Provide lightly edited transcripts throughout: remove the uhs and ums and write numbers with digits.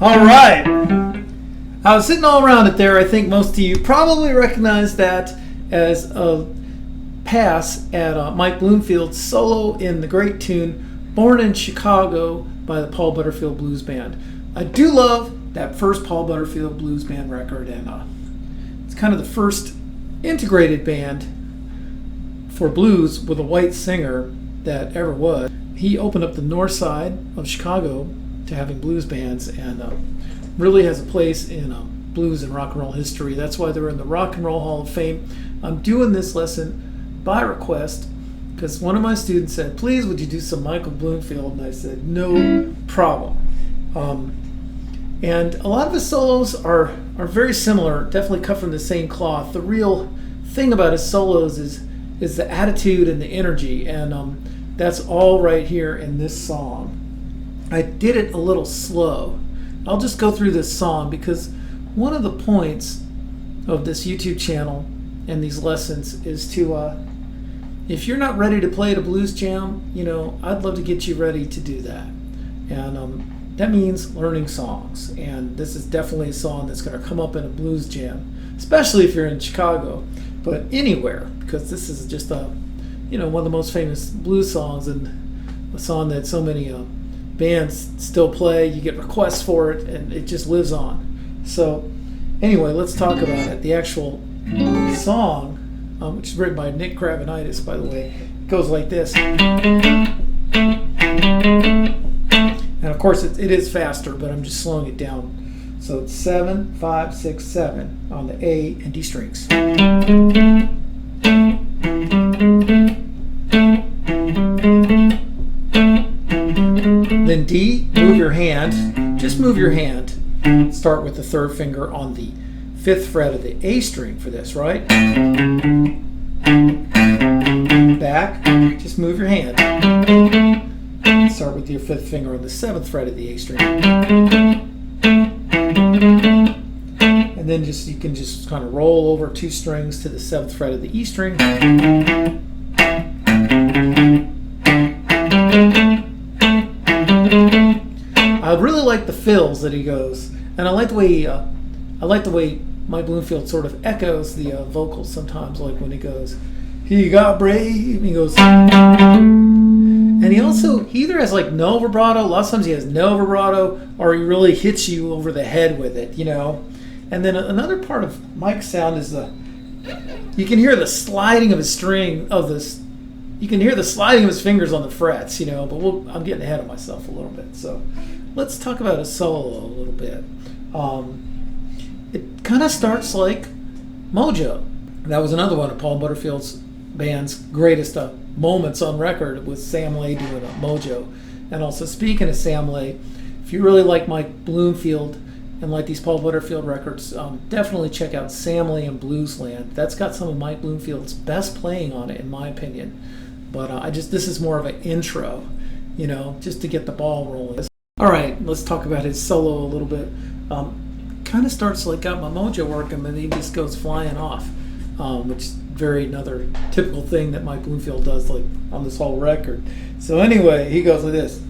All right. I was sitting all around it there. I think most of you probably recognize that as a pass at Mike Bloomfield's solo in the great tune Born in Chicago by the Paul Butterfield Blues Band. I do love that first Paul Butterfield Blues Band record, and it's kind of the first integrated band for blues with a white singer that ever was. He opened up the north side of Chicago to having blues bands, and really has a place in blues and rock and roll history. That's why they're in the Rock and Roll Hall of Fame. I'm doing this lesson by request because one of my students said, please would you do some Michael Bloomfield, and I said no problem. And a lot of his solos are very similar, definitely cut from the same cloth. The real thing about his solos is the attitude and the energy, and that's all right here in this song. I did it a little slow. I'll just go through this song because one of the points of this YouTube channel and these lessons is to, if you're not ready to play at a blues jam, I'd love to get you ready to do that. And that means learning songs. And this is definitely a song that's going to come up in a blues jam, especially if you're in Chicago, but anywhere, because this is just one of the most famous blues songs and a song that so many bands still play. You get requests for it, and it just lives on. So anyway, let's talk about it. The actual song, which is written by Nick Cravenitis, by the way, goes like this. And of course it is faster, but I'm just slowing it down. So it's 7, 5, 6, 7 on the A and D strings. Then D, move your hand, just move your hand. Start with the third finger on the 5th fret of the A string for this, right? Back, just move your hand. Start with your 5th finger on the 7th fret of the A string. And then you can just kind of roll over 2 strings to the 7th fret of the E string. I really like the fills that he goes, and I like the way Mike Bloomfield sort of echoes the vocals sometimes, like when he goes, "He got brave," and he goes, and he either has like no vibrato. A lot of times he has no vibrato, or he really hits you over the head with it, And then another part of Mike's sound is you can hear the sliding of his You can hear the sliding of his fingers on the frets, but I'm getting ahead of myself a little bit. So let's talk about his solo a little bit. It kind of starts like Mojo. That was another one of Paul Butterfield's band's greatest moments on record, with Sam Lay doing a Mojo. And also, speaking of Sam Lay, if you really like Mike Bloomfield and like these Paul Butterfield records, definitely check out Sam Lay and Bluesland. That's got some of Mike Bloomfield's best playing on it, in my opinion. But this is more of an intro, just to get the ball rolling. All right, let's talk about his solo a little bit. Kind of starts like Got My Mojo Working, and he just goes flying off, which is another typical thing that Mike Bloomfield does, like on this whole record. So anyway, he goes like this.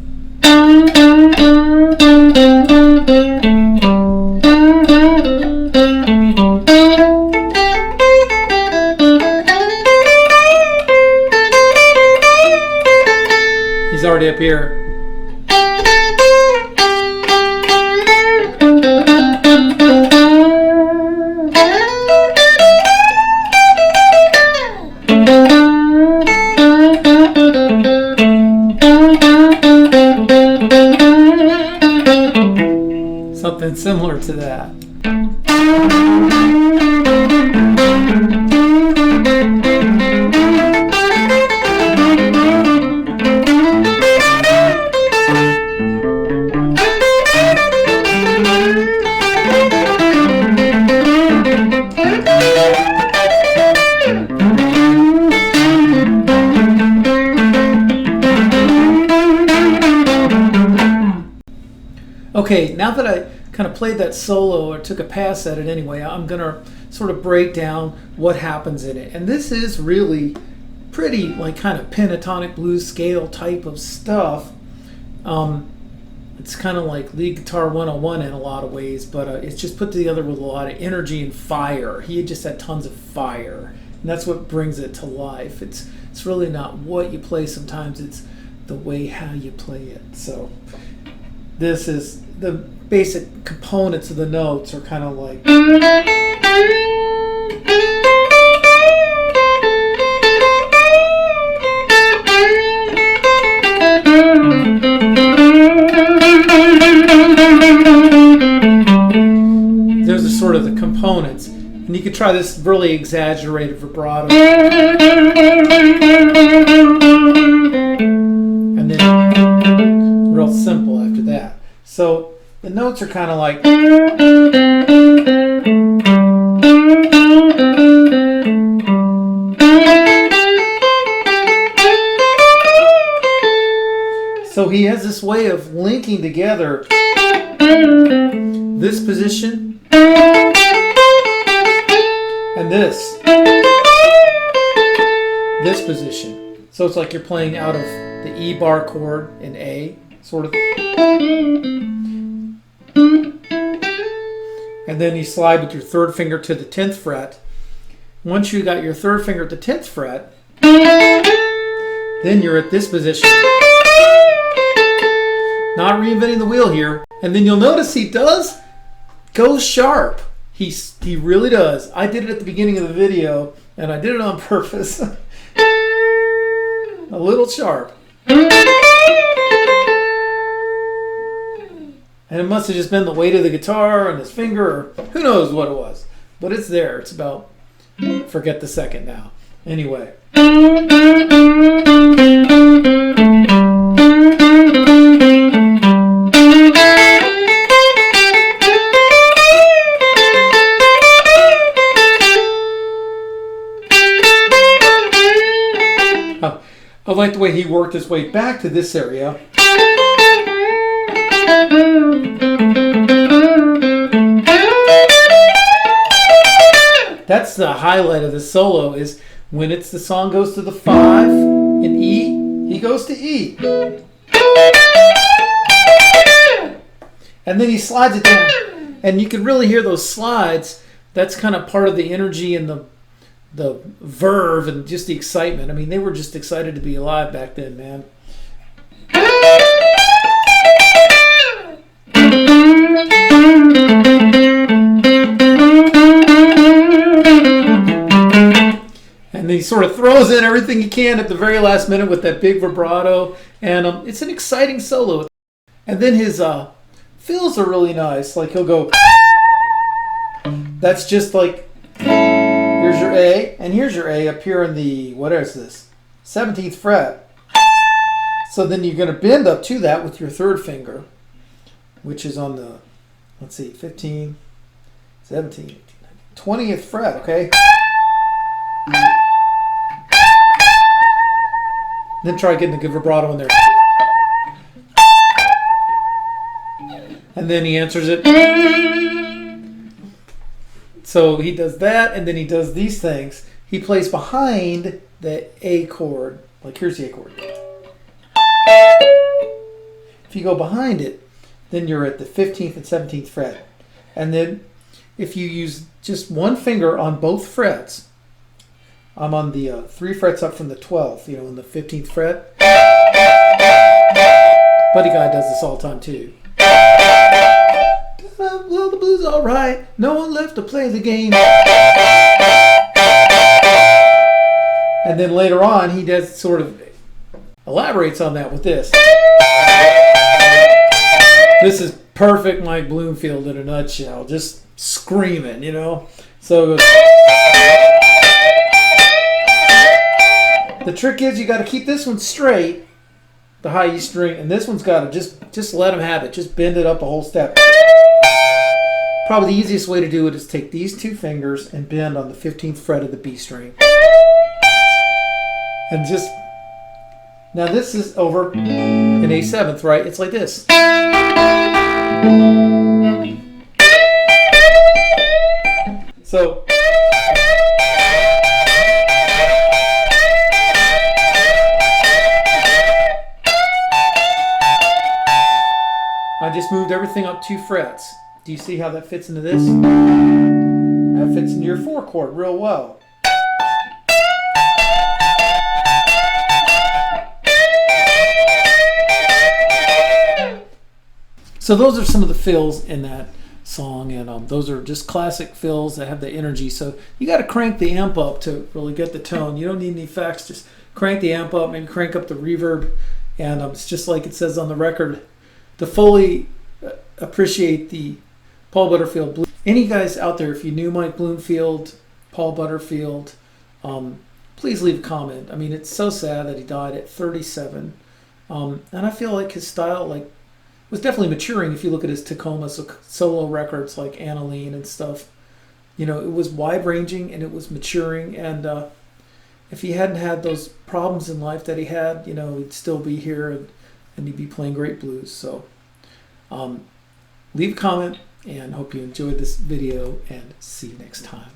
He's already up here. Something similar to that. Okay, now that kind of played that solo or took a pass at it anyway, I'm going to sort of break down what happens in it. And this is really pretty like kind of pentatonic blues scale type of stuff. It's kind of like lead guitar 101 in a lot of ways, but it's just put together with a lot of energy and fire. He had just had tons of fire, and that's what brings it to life. It's really not what you play sometimes, it's the way how you play it. So this is the basic components of the notes are kind of like those are sort of the components. And you could try this really exaggerated vibrato. And then real simple after that. So the notes are kind of like so he has this way of linking together this position and this position. So it's like you're playing out of the E bar chord in A, sort of. And then you slide with your third finger to the 10th fret. Once you got your third finger at the 10th fret, then you're at this position. Not reinventing the wheel here. And then you'll notice he does go sharp. He really does. I did it at the beginning of the video, and I did it on purpose. A little sharp. And it must have just been the weight of the guitar and his finger, or who knows what it was. But it's there. It's about, forget the second now. Anyway. I like the way he worked his way back to this area. That's the highlight of the solo, is when it's the song goes to the 5 in E, he goes to E. And then he slides it down. And you can really hear those slides. That's kind of part of the energy and the verve and just the excitement. I mean, they were just excited to be alive back then, man. And he sort of throws in everything he can at the very last minute with that big vibrato. And it's an exciting solo. And then his fills are really nice. Like he'll go, that's just like, here's your A, and here's your A up here in the, what is this? 17th fret. So then you're going to bend up to that with your third finger, which is on the, let's see, 15, 17, 18, 20th fret, okay? Then try getting a good vibrato in there. And then he answers it. So he does that, and then he does these things. He plays behind the A chord. Like here's the A chord. If you go behind it, then you're at the 15th and 17th fret. And then if you use just one finger on both frets, I'm on the 3 frets up from the 12th, you know, in the 15th fret. Buddy Guy does this all the time too. Well, the blues all right. No one left to play the game. And then later on, he does sort of elaborates on that with this. This is perfect Mike Bloomfield in a nutshell. Just screaming, you know. So it goes. The trick is you got to keep this one straight, the high E string, and this one's got to just let him have it. Just bend it up a whole step. Probably the easiest way to do it is take these 2 fingers and bend on the 15th fret of the B string. And just, now this is over in A7th, right? It's like this. I just moved everything up 2 frets. Do you see how that fits into this? That fits into your 4 chord real well. So those are some of the fills in that song, and those are just classic fills that have the energy. So you got to crank the amp up to really get the tone. You don't need any effects. Just crank the amp up, maybe crank up the reverb, and it's just like it says on the record, to fully appreciate the Paul Butterfield blues. Any guys out there, if you knew Mike Bloomfield, Paul Butterfield, please leave a comment. I mean, it's so sad that he died at 37, and I feel like his style was definitely maturing. If you look at his Tacoma solo records like Aniline and stuff, you know, it was wide ranging and it was maturing. And if he hadn't had those problems in life that he had, you know, he'd still be here and he'd be playing great blues. So leave a comment and hope you enjoyed this video, and see you next time.